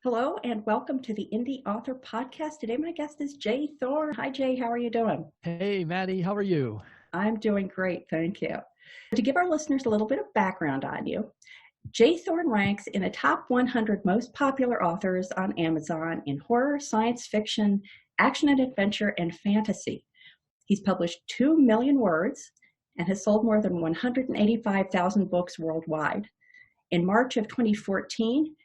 Hello and welcome to the Indy Author Podcast. Today my guest is Jay Thorn. Hi Jay, how are you doing? Hey, Maddie, how are you? I'm doing great, thank you. To give our listeners a little bit of background on you, Jay Thorn ranks in the top 100 most popular authors on Amazon in horror, science fiction, action and adventure, and fantasy. He's published 2 million words and has sold more than 185,000 books worldwide. In March of 2014,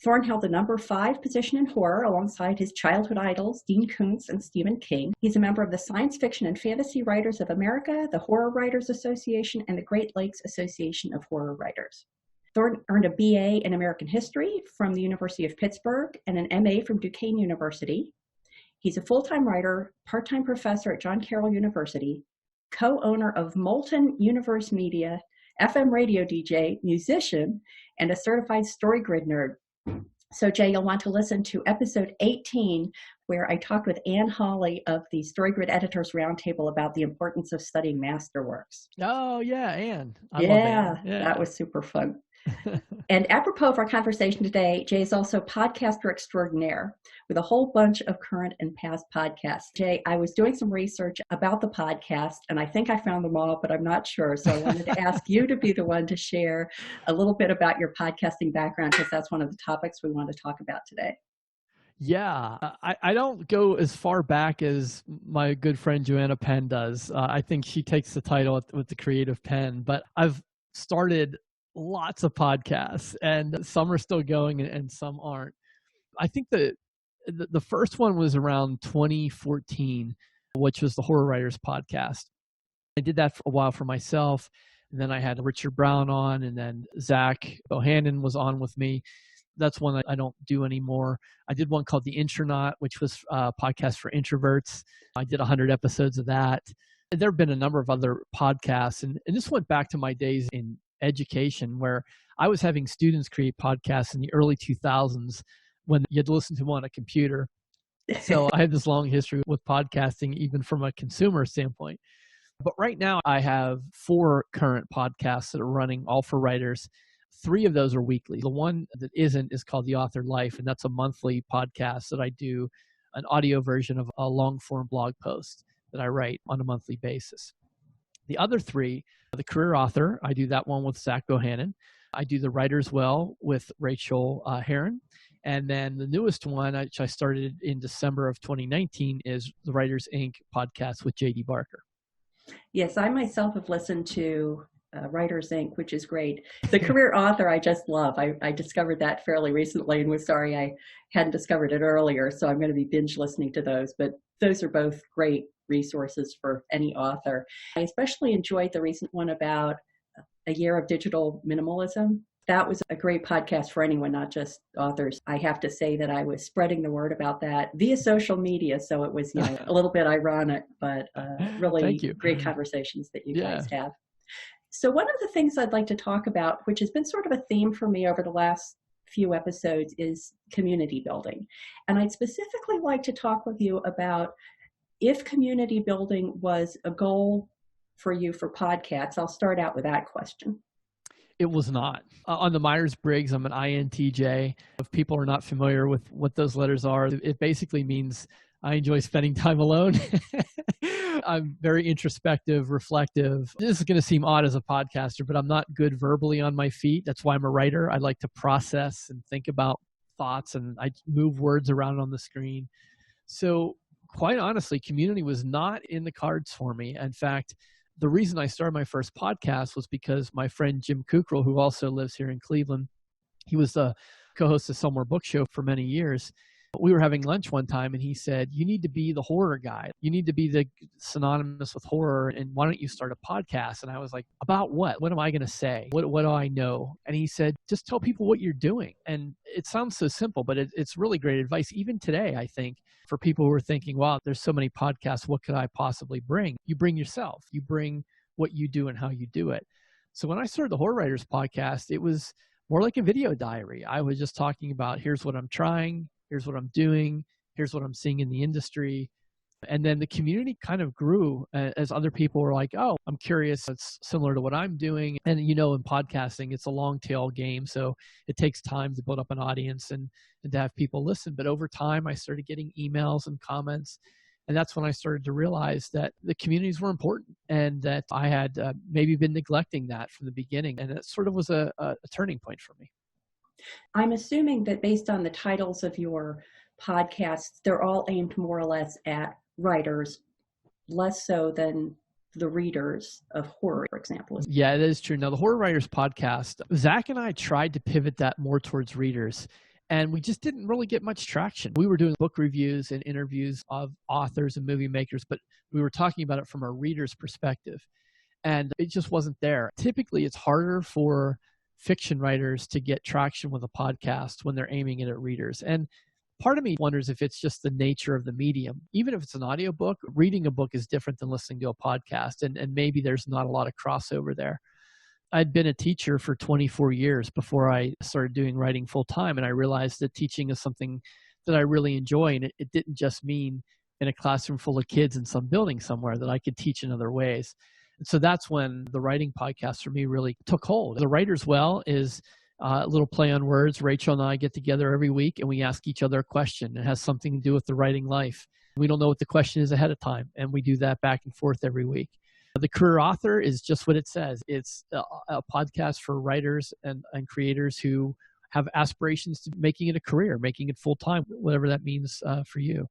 Thorn held the number 5 position in horror alongside his childhood idols, Dean Koontz and Stephen King. He's a member of the Science Fiction and Fantasy Writers of America, the Horror Writers Association, and the Great Lakes Association of Horror Writers. Thorn earned a BA in American History from the University of Pittsburgh and an MA from Duquesne University. He's a full-time writer, part-time professor at John Carroll University, co-owner of Molten Universe Media, FM radio DJ, musician, and a certified StoryGrid nerd. So Jay, you'll want to listen to episode 18, where I talked with Ann Hawley of the StoryGrid Editors Roundtable about the importance of studying masterworks. Oh, yeah, Ann. I love Yeah, Ann. that was super fun. And apropos of our conversation today, Jay is also podcaster extraordinaire with a whole bunch of current and past podcasts. Jay, I was doing some research about the podcast, and I think I found them all, but I'm not sure. So I wanted to ask you to be the one to share a little bit about your podcasting background, because that's one of the topics we want to talk about today. Yeah, I don't go as far back as my good friend Joanna Penn does. I think she takes the title with the creative pen, but I've started lots of podcasts, and some are still going and some aren't. I think the first one was around 2014, which was the Horror Writers Podcast. I did that for a while for myself, and then I had Richard Brown on, and then Zach Bohannon was on with me. That's one I don't do anymore. I did one called The Intronaut, which was a podcast for introverts. I did 100 episodes of that. And there have been a number of other podcasts, and this went back to my days in education, where I was having students create podcasts in the early 2000s when you had to listen to them on a computer. So I had this long history with podcasting, even from a consumer standpoint. But right now I have 4 current podcasts that are running, all for writers. 3 of those are weekly. The one that isn't is called The Author Life, and that's a monthly podcast that I do an audio version of a long form blog post that I write on a monthly basis. The other 3, the Career Author, I do that one with Zach Bohannon. I do the Writer's Well with Rachel Herron. And then the newest one, which I started in December of 2019, is the Writers Inc. podcast with J.D. Barker. Yes, I myself have listened to Writers Inc., which is great. The Career Author I just love. I discovered that fairly recently and was sorry I hadn't discovered it earlier, so I'm going to be binge listening to those. But those are both great resources for any author. I especially enjoyed the recent one about a year of digital minimalism. That was a great podcast for anyone, not just authors. I have to say that I was spreading the word about that via social media, so it was a little bit ironic, but really great conversations that you guys have. So one of the things I'd like to talk about, which has been sort of a theme for me over the last few episodes, is community building. And I'd specifically like to talk with you about if community building was a goal for you for podcasts. I'll start out with that question. It was not. On the Myers-Briggs, I'm an INTJ. If people are not familiar with what those letters are, it basically means I enjoy spending time alone. I'm very introspective, reflective. This is going to seem odd as a podcaster, but I'm not good verbally on my feet. That's why I'm a writer. I like to process and think about thoughts, and I move words around on the screen. So quite honestly, community was not in the cards for me. In fact, the reason I started my first podcast was because my friend Jim Kukral, who also lives here in Cleveland, he was the co-host of Somewhere Book Show for many years. We were having lunch one time, and he said, you need to be the horror guy. You need to be the synonymous with horror, and why don't you start a podcast? And I was like, about what? What am I going to say? What do I know? And he said, just tell people what you're doing. And it sounds so simple, but it's really great advice. Even today, I think, for people who are thinking, wow, there's so many podcasts, what could I possibly bring? You bring yourself. You bring what you do and how you do it. So when I started the Horror Writers Podcast, it was more like a video diary. I was just talking about, here's what I'm trying, here's what I'm doing, here's what I'm seeing in the industry. And then the community kind of grew as other people were like, oh, I'm curious. It's similar to what I'm doing. And, in podcasting, it's a long tail game. So it takes time to build up an audience and to have people listen. But over time, I started getting emails and comments. And that's when I started to realize that the communities were important and that I had maybe been neglecting that from the beginning. And it sort of was a turning point for me. I'm assuming that based on the titles of your podcasts, they're all aimed more or less at writers, less so than the readers of horror, for example. Yeah, that is true. Now, the Horror Writers podcast, Zach and I tried to pivot that more towards readers, and we just didn't really get much traction. We were doing book reviews and interviews of authors and movie makers, but we were talking about it from a reader's perspective, and it just wasn't there. Typically, it's harder for fiction writers to get traction with a podcast when they're aiming it at readers. And part of me wonders if it's just the nature of the medium. Even if it's an audiobook, reading a book is different than listening to a podcast, and maybe there's not a lot of crossover there. I'd been a teacher for 24 years before I started doing writing full time, and I realized that teaching is something that I really enjoy, and it didn't just mean in a classroom full of kids in some building somewhere, that I could teach in other ways. And so that's when the writing podcast for me really took hold. The Writer's Well is a little play on words. Rachel and I get together every week and we ask each other a question. It has something to do with the writing life. We don't know what the question is ahead of time, and we do that back and forth every week. The Career Author is just what it says. It's a podcast for writers and creators who have aspirations to making it a career, making it full time, whatever that means for you.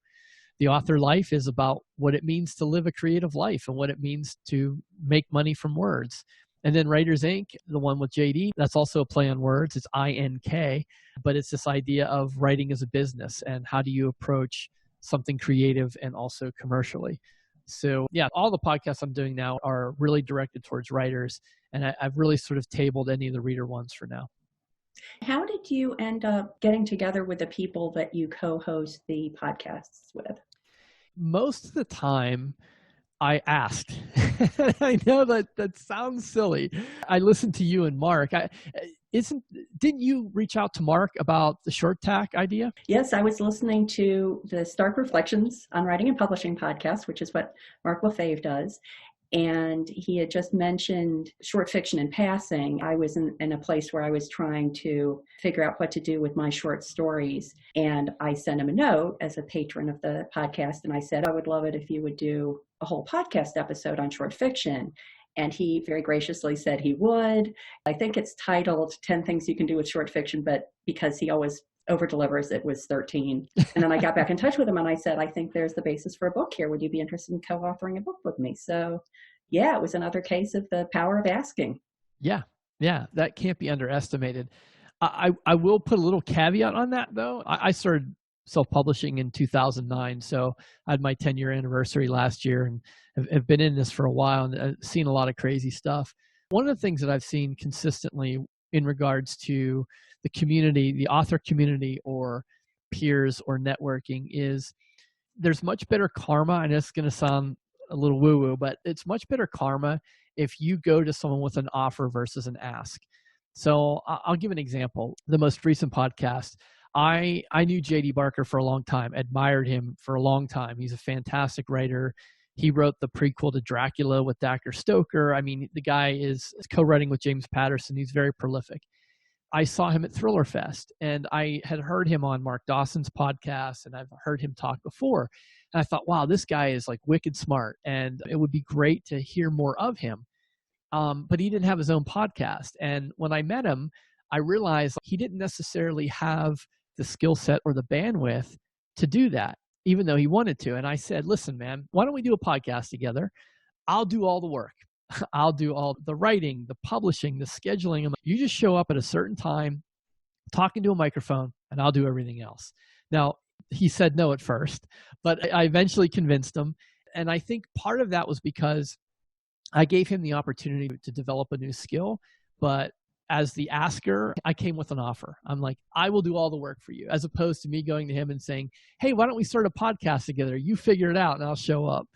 The Author Life is about what it means to live a creative life and what it means to make money from words. And then Writers Inc., the one with JD, that's also a play on words. It's INK, but it's this idea of writing as a business and how do you approach something creative and also commercially. So yeah, all the podcasts I'm doing now are really directed towards writers, and I've really sort of tabled any of the reader ones for now. How did you end up getting together with the people that you co-host the podcasts with? Most of the time, I asked. I know that sounds silly. I listened to you and Mark. Didn't you reach out to Mark about the short tack idea? Yes, I was listening to the Stark Reflections on Writing and Publishing podcast, which is what Mark Lefebvre does. And he had just mentioned short fiction in passing. I was in a place where I was trying to figure out what to do with my short stories. And I sent him a note as a patron of the podcast. And I said, I would love it if you would do a whole podcast episode on short fiction. And he very graciously said he would. I think it's titled 10 Things You Can Do with Short Fiction, but because he always over-delivers, it was 13. And then I got back in touch with him and I said, I think there's the basis for a book here. Would you be interested in co-authoring a book with me? So yeah, it was another case of the power of asking. Yeah, that can't be underestimated. I will put a little caveat on that, though. I started self-publishing in 2009, so I had my 10-year anniversary last year and have been in this for a while and I've seen a lot of crazy stuff. One of the things that I've seen consistently in regards to the community, the author community or peers or networking, is there's much better karma, and it's going to sound a little woo-woo, but it's much better karma if you go to someone with an offer versus an ask. So I'll give an example. The most recent podcast, I knew JD Barker for a long time, admired him for a long time. He's a fantastic writer. He wrote the prequel to Dracula with Dr. Stoker. I mean, the guy is co-writing with James Patterson. He's very prolific. I saw him at Thriller Fest, and I had heard him on Mark Dawson's podcast, and I've heard him talk before. And I thought, wow, this guy is like wicked smart, and it would be great to hear more of him. But he didn't have his own podcast. And when I met him, I realized he didn't necessarily have the skill set or the bandwidth to do that, even though he wanted to. And I said, listen, man, why don't we do a podcast together? I'll do all the work. I'll do all the writing, the publishing, the scheduling. You just show up at a certain time, talking to a microphone, and I'll do everything else. Now, he said no at first, but I eventually convinced him. And I think part of that was because I gave him the opportunity to develop a new skill. But as the asker, I came with an offer. I'm like, I will do all the work for you, as opposed to me going to him and saying, hey, why don't we start a podcast together? You figure it out and I'll show up.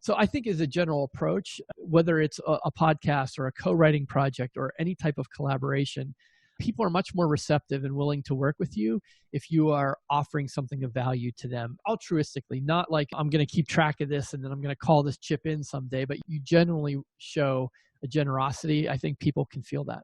So I think as a general approach, whether it's a podcast or a co-writing project or any type of collaboration, people are much more receptive and willing to work with you if you are offering something of value to them altruistically, not like I'm going to keep track of this and then I'm going to call this chip in someday, but you generally show a generosity. I think people can feel that.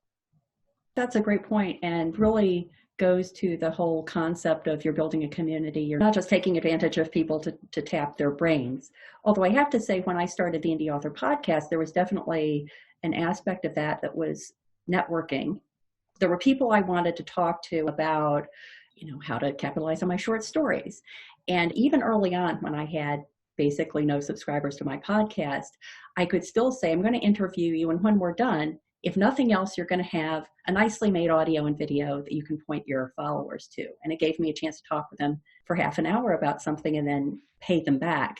That's a great point, and really goes to the whole concept of you're building a community. You're not just taking advantage of people to tap their brains. Although I have to say, when I started the Indy Author Podcast, there was definitely an aspect of that was networking. There were people I wanted to talk to about, how to capitalize on my short stories. And even early on, when I had basically no subscribers to my podcast, I could still say, I'm going to interview you, and when we're done, if nothing else, you're going to have a nicely made audio and video that you can point your followers to. And it gave me a chance to talk with them for half an hour about something and then pay them back.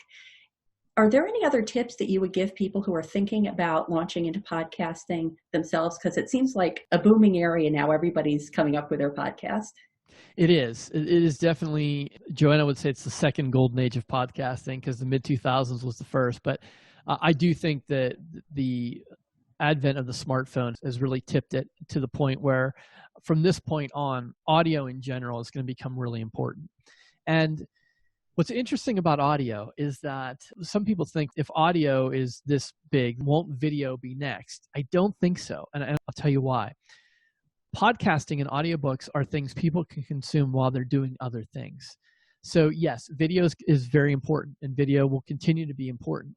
Are there any other tips that you would give people who are thinking about launching into podcasting themselves? Because it seems like a booming area now. Everybody's coming up with their podcast. It is. It is definitely, Joanna would say it's the second golden age of podcasting, because the mid-2000s was the first. But I do think that the advent of the smartphone has really tipped it to the point where from this point on, audio in general is going to become really important. And what's interesting about audio is that some people think if audio is this big, won't video be next? I don't think so. And I'll tell you why. Podcasting and audiobooks are things people can consume while they're doing other things. So yes, video is very important, and video will continue to be important.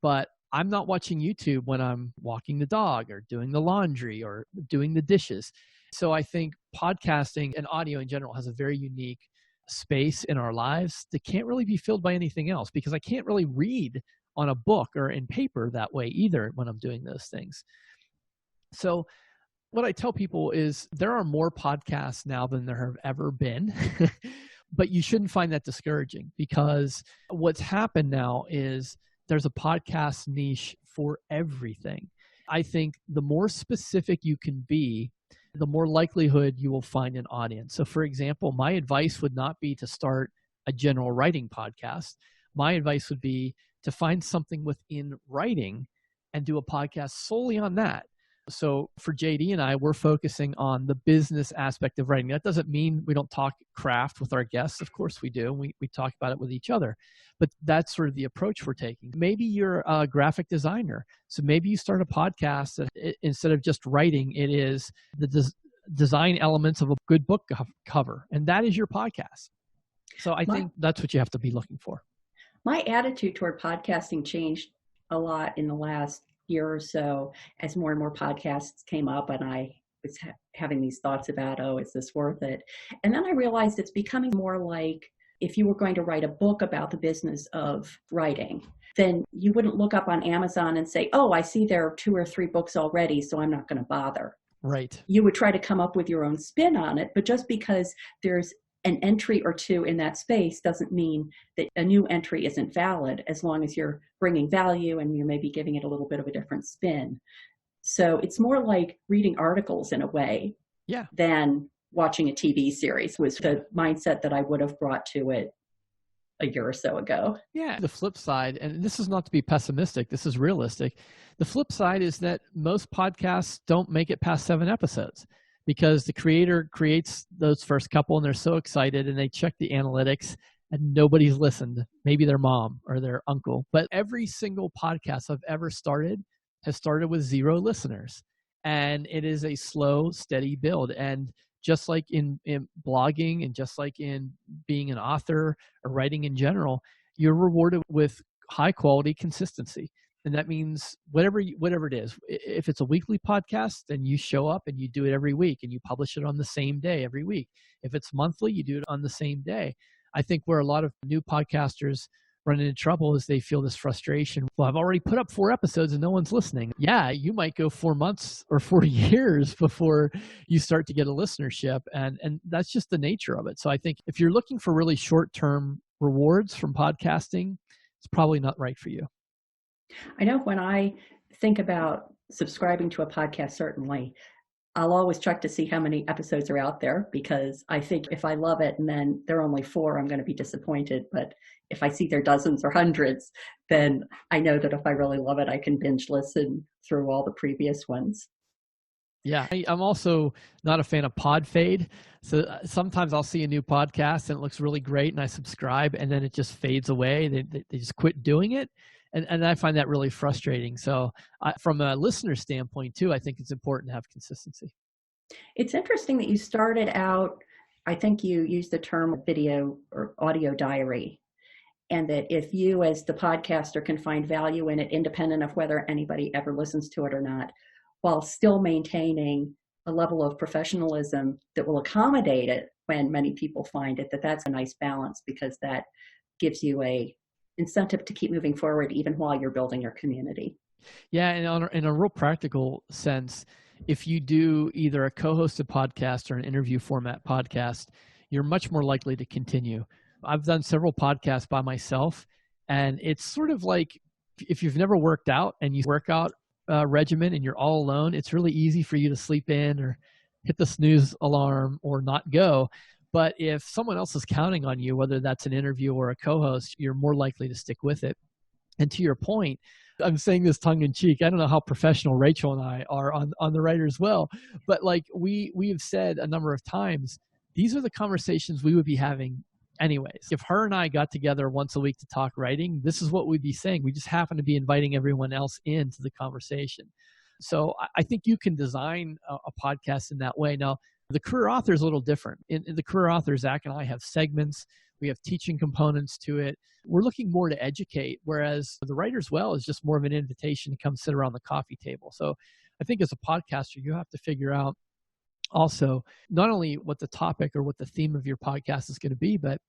But I'm not watching YouTube when I'm walking the dog or doing the laundry or doing the dishes. So I think podcasting and audio in general has a very unique space in our lives that can't really be filled by anything else, because I can't really read on a book or in paper that way either when I'm doing those things. So what I tell people is there are more podcasts now than there have ever been, but you shouldn't find that discouraging, because what's happened now is there's a podcast niche for everything. I think the more specific you can be, the more likelihood you will find an audience. So for example, my advice would not be to start a general writing podcast. My advice would be to find something within writing and do a podcast solely on that. So for JD and I, we're focusing on the business aspect of writing. That doesn't mean we don't talk craft with our guests. Of course we do. We talk about it with each other. But that's sort of the approach we're taking. Maybe you're a graphic designer. So maybe you start a podcast that instead of just writing, it is the design elements of a good book cover. And that is your podcast. So I think that's what you have to be looking for. My attitude toward podcasting changed a lot in the last year or so as more and more podcasts came up, and I was having these thoughts about, is this worth it? And then I realized it's becoming more like if you were going to write a book about the business of writing, then you wouldn't look up on Amazon and say, I see there are 2 or 3 books already, so I'm not going to bother. Right. You would try to come up with your own spin on it, but just because there's an entry or 2 in that space doesn't mean that a new entry isn't valid, as long as you're bringing value and you're maybe giving it a little bit of a different spin. So it's more like reading articles in a way than watching a TV series, was the mindset that I would have brought to it a year or so ago. Yeah. The flip side, and this is not to be pessimistic, this is realistic. The flip side is that most podcasts don't make it past 7 episodes, because the creator creates those first couple and they're so excited and they check the analytics and nobody's listened. Maybe their mom or their uncle. But every single podcast I've ever started has started with 0 listeners. And it is a slow, steady build. And just like in blogging and just like in being an author or writing in general, you're rewarded with high quality consistency. And that means whatever it is. If it's a weekly podcast, then you show up and you do it every week and you publish it on the same day every week. If it's monthly, you do it on the same day. I think where a lot of new podcasters run into trouble is they feel this frustration. Well, I've already put up 4 episodes and no one's listening. Yeah, you might go 4 months or 4 years before you start to get a listenership. And that's just the nature of it. So I think if you're looking for really short-term rewards from podcasting, it's probably not right for you. I know when I think about subscribing to a podcast, certainly, I'll always check to see how many episodes are out there, because I think if I love it and then there are only 4, I'm going to be disappointed. But if I see there are dozens or hundreds, then I know that if I really love it, I can binge listen through all the previous ones. Yeah, I'm also not a fan of pod fade. So sometimes I'll see a new podcast and it looks really great and I subscribe and then it just fades away. They just quit doing it. And I find that really frustrating. So from a listener standpoint too, I think it's important to have consistency. It's interesting that you started out, I think you used the term video or audio diary, and that if you as the podcaster can find value in it, independent of whether anybody ever listens to it or not, while still maintaining a level of professionalism that will accommodate it when many people find it, that's a nice balance, because that gives you a incentive to keep moving forward even while you're building your community. Yeah, and in a real practical sense, if you do either a co-hosted podcast or an interview format podcast, you're much more likely to continue. I've done several podcasts by myself, and it's sort of like if you've never worked out and you work out regimen and you're all alone, it's really easy for you to sleep in or hit the snooze alarm or not go. But if someone else is counting on you, whether that's an interview or a co-host, you're more likely to stick with it. And to your point, I'm saying this tongue in cheek. I don't know how professional Rachel and I are on the Writers Well, but like we have said a number of times, these are the conversations we would be having anyways. If her and I got together once a week to talk writing, this is what we'd be saying. We just happen to be inviting everyone else into the conversation. So I think you can design a podcast in that way. Now, the career author is a little different. In the career author, Zach and I have segments. We have teaching components to it. We're looking more to educate, whereas the Writer's Well is just more of an invitation to come sit around the coffee table. So I think as a podcaster, you have to figure out also not only what the topic or what the theme of your podcast is going to be, but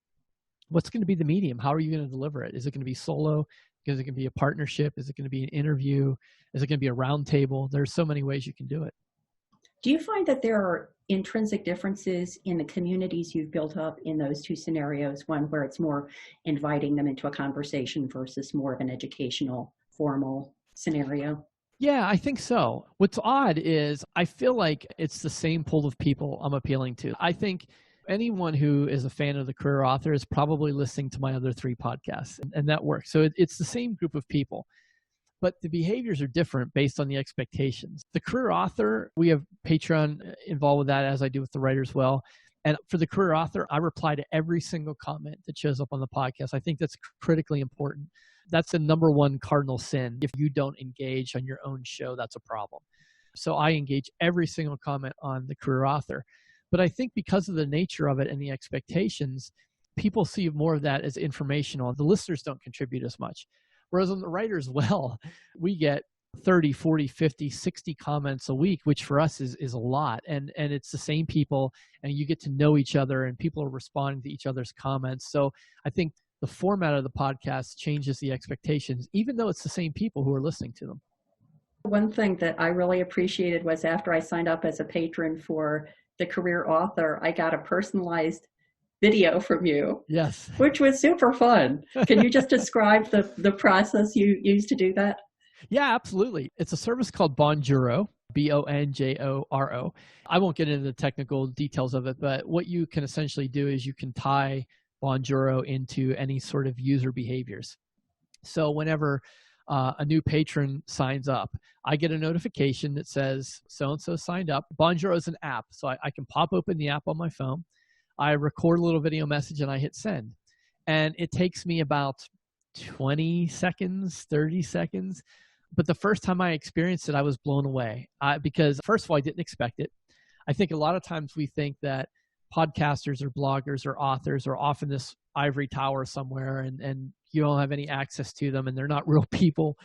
what's going to be the medium. How are you going to deliver it? Is it going to be solo? Is it going to be a partnership? Is it going to be an interview? Is it going to be a roundtable? There's so many ways you can do it. Do you find that there are intrinsic differences in the communities you've built up in those two scenarios, one where it's more inviting them into a conversation versus more of an educational, formal scenario? Yeah, I think so. What's odd is I feel like it's the same pool of people I'm appealing to. I think anyone who is a fan of the career author is probably listening to my other 3 podcasts, and that works. So it's the same group of people, but the behaviors are different based on the expectations. The career author, we have Patreon involved with that, as I do with the Writers Well. And for the career author, I reply to every single comment that shows up on the podcast. I think that's critically important. That's the number one cardinal sin. If you don't engage on your own show, that's a problem. So I engage every single comment on the career author. But I think because of the nature of it and the expectations, people see more of that as informational. The listeners don't contribute as much. Whereas on the Writers Well, we get 30, 40, 50, 60 comments a week, which for us is a lot. And it's the same people, and you get to know each other, and people are responding to each other's comments. So I think the format of the podcast changes the expectations, even though it's the same people who are listening to them. One thing that I really appreciated was after I signed up as a patron for the career author, I got a personalized video from you. Yes. Which was super fun. Can you just describe the process you used to do that? Yeah, absolutely. It's a service called BonjourO, BonjoRO. I won't get into the technical details of it, but what you can essentially do is you can tie BonjourO into any sort of user behaviors. So whenever a new patron signs up, I get a notification that says so-and-so signed up. BonjourO is an app, so I can pop open the app on my phone. I record a little video message and I hit send. And it takes me about 20 seconds, 30 seconds. But the first time I experienced it, I was blown away because first of all, I didn't expect it. I think a lot of times we think that podcasters or bloggers or authors are off in this ivory tower somewhere and you don't have any access to them and they're not real people.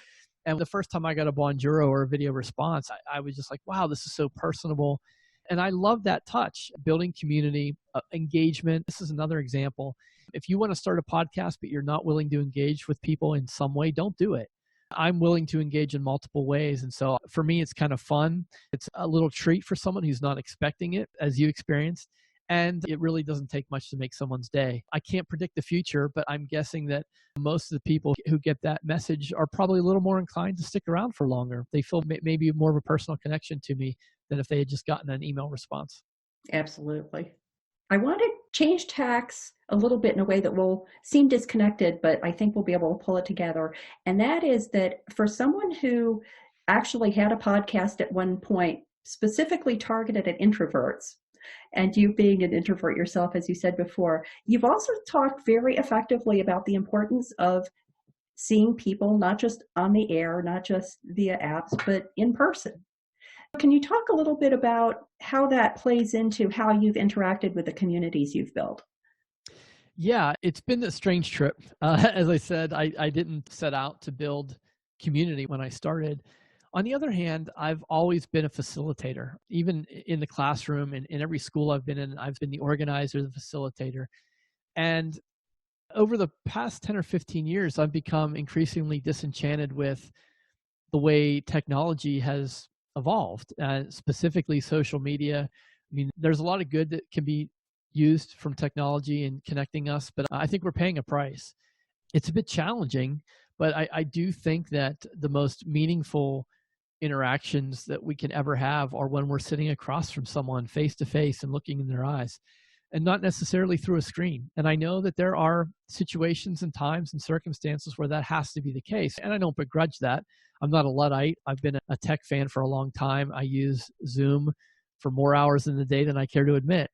And the first time I got a BonjourO or a video response, I was just like, wow, this is so personable. And I love that touch, building community, engagement. This is another example. If you want to start a podcast, but you're not willing to engage with people in some way, don't do it. I'm willing to engage in multiple ways. And so for me, it's kind of fun. It's a little treat for someone who's not expecting it, as you experienced. And it really doesn't take much to make someone's day. I can't predict the future, but I'm guessing that most of the people who get that message are probably a little more inclined to stick around for longer. They feel maybe more of a personal connection to me than if they had just gotten an email response. Absolutely. I want to change tacks a little bit in a way that will seem disconnected, but I think we'll be able to pull it together. And that is that for someone who actually had a podcast at one point specifically targeted at introverts. And you being an introvert yourself, as you said before, you've also talked very effectively about the importance of seeing people, not just on the air, not just via apps, but in person. Can you talk a little bit about how that plays into how you've interacted with the communities you've built? Yeah, it's been a strange trip. As I said, I didn't set out to build community when I started. On the other hand, I've always been a facilitator. Even in the classroom and in every school I've been in, I've been the organizer, the facilitator. And over the past 10 or 15 years, I've become increasingly disenchanted with the way technology has evolved, specifically social media. I mean, there's a lot of good that can be used from technology and connecting us, but I think we're paying a price. It's a bit challenging, but I do think that the most meaningful interactions that we can ever have are when we're sitting across from someone face to face and looking in their eyes, and not necessarily through a screen. And I know that there are situations and times and circumstances where that has to be the case. And I don't begrudge that. I'm not a Luddite. I've been a tech fan for a long time. I use Zoom for more hours in the day than I care to admit.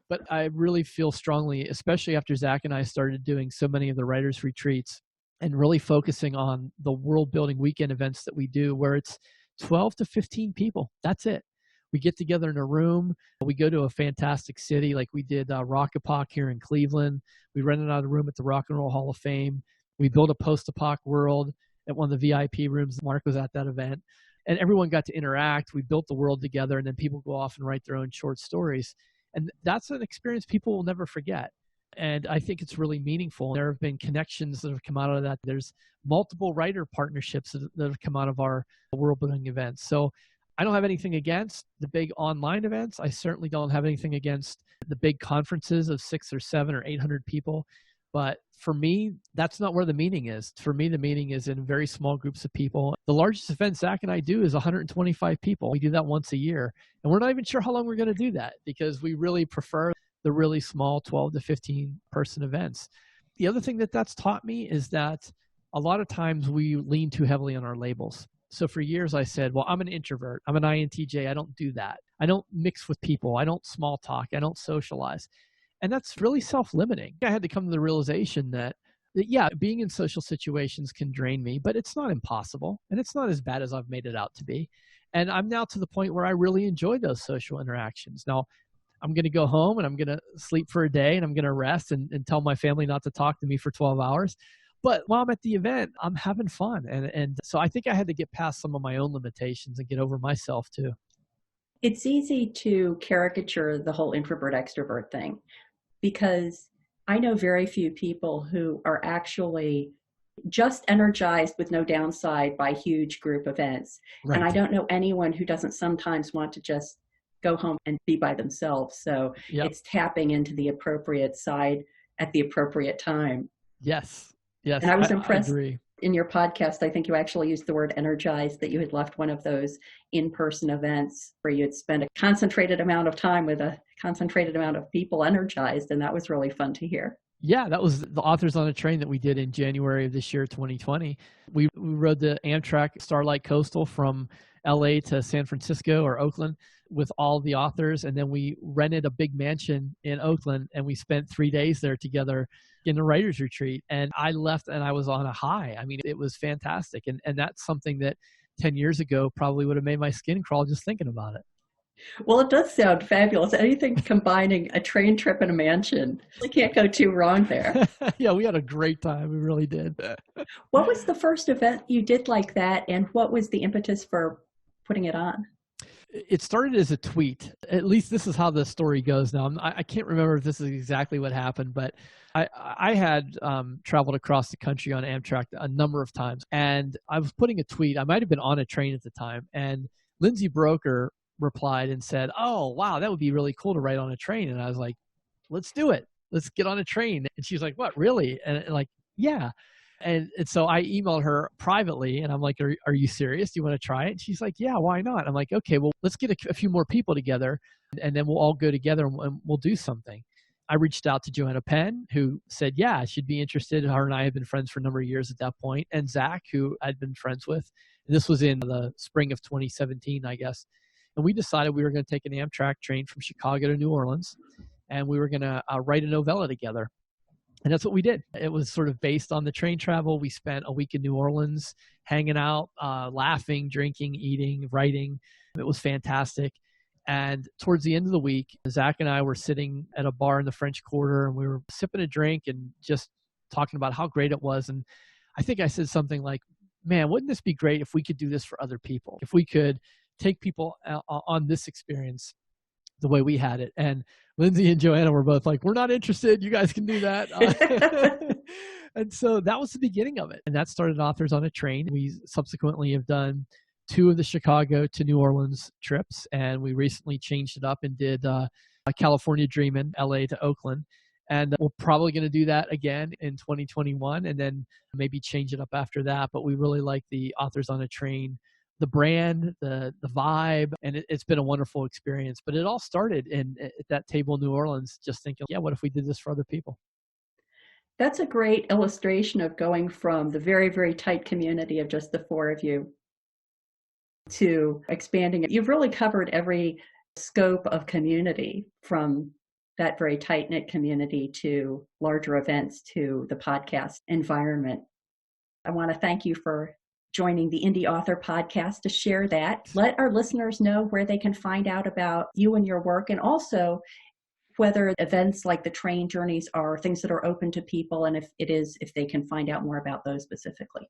But I really feel strongly, especially after Zach and I started doing so many of the writers' retreats and really focusing on the world building weekend events that we do, where it's 12 to 15 people. That's it. We get together in a room. We go to a fantastic city like we did Rock-A-Pock here in Cleveland. We rented out a room at the Rock and Roll Hall of Fame. We built a post-apoc world at one of the VIP rooms. Mark was at that event. And everyone got to interact. We built the world together, and then people go off and write their own short stories. And that's an experience people will never forget. And I think it's really meaningful. There have been connections that have come out of that. There's multiple writer partnerships that have come out of our world building events. So I don't have anything against the big online events. I certainly don't have anything against the big conferences of 6 or 7 or 800 people. But for me, that's not where the meaning is. For me, the meaning is in very small groups of people. The largest event Zach and I do is 125 people. We do that once a year. And we're not even sure how long we're going to do that, because we really prefer the really small 12 to 15 person events. The other thing that that's taught me is that a lot of times we lean too heavily on our labels. So for years I said, well, I'm an introvert. I'm an INTJ. I don't do that. I don't mix with people. I don't small talk. I don't socialize. And that's really self-limiting. I had to come to the realization that yeah, being in social situations can drain me, but it's not impossible. And it's not as bad as I've made it out to be. And I'm now to the point where I really enjoy those social interactions. Now, I'm going to go home and I'm going to sleep for a day and I'm going to rest and tell my family not to talk to me for 12 hours. But while I'm at the event, I'm having fun. And so I think I had to get past some of my own limitations and get over myself too. It's easy to caricature the whole introvert extrovert thing, because I know very few people who are actually just energized with no downside by huge group events. Right. And I don't know anyone who doesn't sometimes want to just go home and be by themselves. So It's tapping into the appropriate side at the appropriate time. Yes. Yes. And I was impressed. I agree. In your podcast, I think you actually used the word energized, that you had left one of those in-person events where you had spent a concentrated amount of time with a concentrated amount of people energized. And that was really fun to hear. Yeah, that was the Authors on a Train that we did in January of this year, 2020. We rode the Amtrak Starlight Coastal from LA to San Francisco or Oakland with all the authors. And then we rented a big mansion in Oakland and we spent 3 days there together in a writer's retreat. And I left and I was on a high. I mean, it was fantastic. And that's something that 10 years ago probably would have made my skin crawl just thinking about it. Well, it does sound fabulous. Anything combining a train trip and a mansion, you can't go too wrong there. Yeah, we had a great time. We really did. What was the first event you did like that, and what was the impetus for putting it on? It started as a tweet. At least this is how the story goes now. I can't remember if this is exactly what happened, but I had traveled across the country on Amtrak a number of times, and I was putting a tweet. I might have been on a train at the time, and Lindsay Broker replied and said, "Oh, wow, that would be really cool to write on a train." And I was like, "Let's do it. Let's get on a train." And she's like, "What, really?" And like, "Yeah." And so I emailed her privately and I'm like, are you serious? Do you want to try it? And she's like, "Yeah, why not?" I'm like, "Okay, well, let's get a few more people together and then we'll all go together and we'll do something." I reached out to Joanna Penn, who said, yeah, she'd be interested. Her and I had been friends for a number of years at that point. And Zach, who I'd been friends with. And this was in the spring of 2017, I guess. And we decided we were going to take an Amtrak train from Chicago to New Orleans, and we were going to write a novella together. And that's what we did. It was sort of based on the train travel. We spent a week in New Orleans hanging out, laughing, drinking, eating, writing. It was fantastic. And towards the end of the week, Zach and I were sitting at a bar in the French Quarter, and we were sipping a drink and just talking about how great it was. And I think I said something like, man, wouldn't this be great if we could do this for other people? If we could take people on this experience the way we had it. And Lindsay and Joanna were both like, we're not interested. You guys can do that. And so that was the beginning of it. And that started Authors on a Train. We subsequently have done 2 of the Chicago to New Orleans trips. And we recently changed it up and did a California Dreamin', LA to Oakland. And we're probably going to do that again in 2021 and then maybe change it up after that. But we really like the Authors on a Train, the brand, the vibe, and it's been a wonderful experience. But it all started at that table in New Orleans, just thinking, yeah, what if we did this for other people? That's a great illustration of going from the very, very tight community of just the 4 of you to expanding it. You've really covered every scope of community, from that very tight-knit community to larger events to the podcast environment. I want to thank you for joining the Indy Author Podcast to share that. Let our listeners know where they can find out about you and your work, and also whether events like the train journeys are things that are open to people, and if they can find out more about those specifically.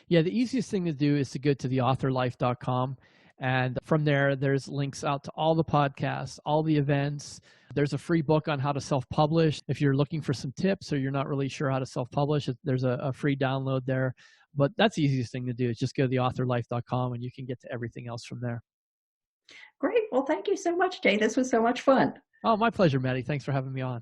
Yeah, the easiest thing to do is to go to theauthorlife.com. And from there, there's links out to all the podcasts, all the events. There's a free book on how to self-publish. If you're looking for some tips or you're not really sure how to self-publish, there's a free download there. But that's the easiest thing to do is just go to theauthorlife.com and you can get to everything else from there. Great. Well, thank you so much, Jay. This was so much fun. Oh, my pleasure, Maddie. Thanks for having me on.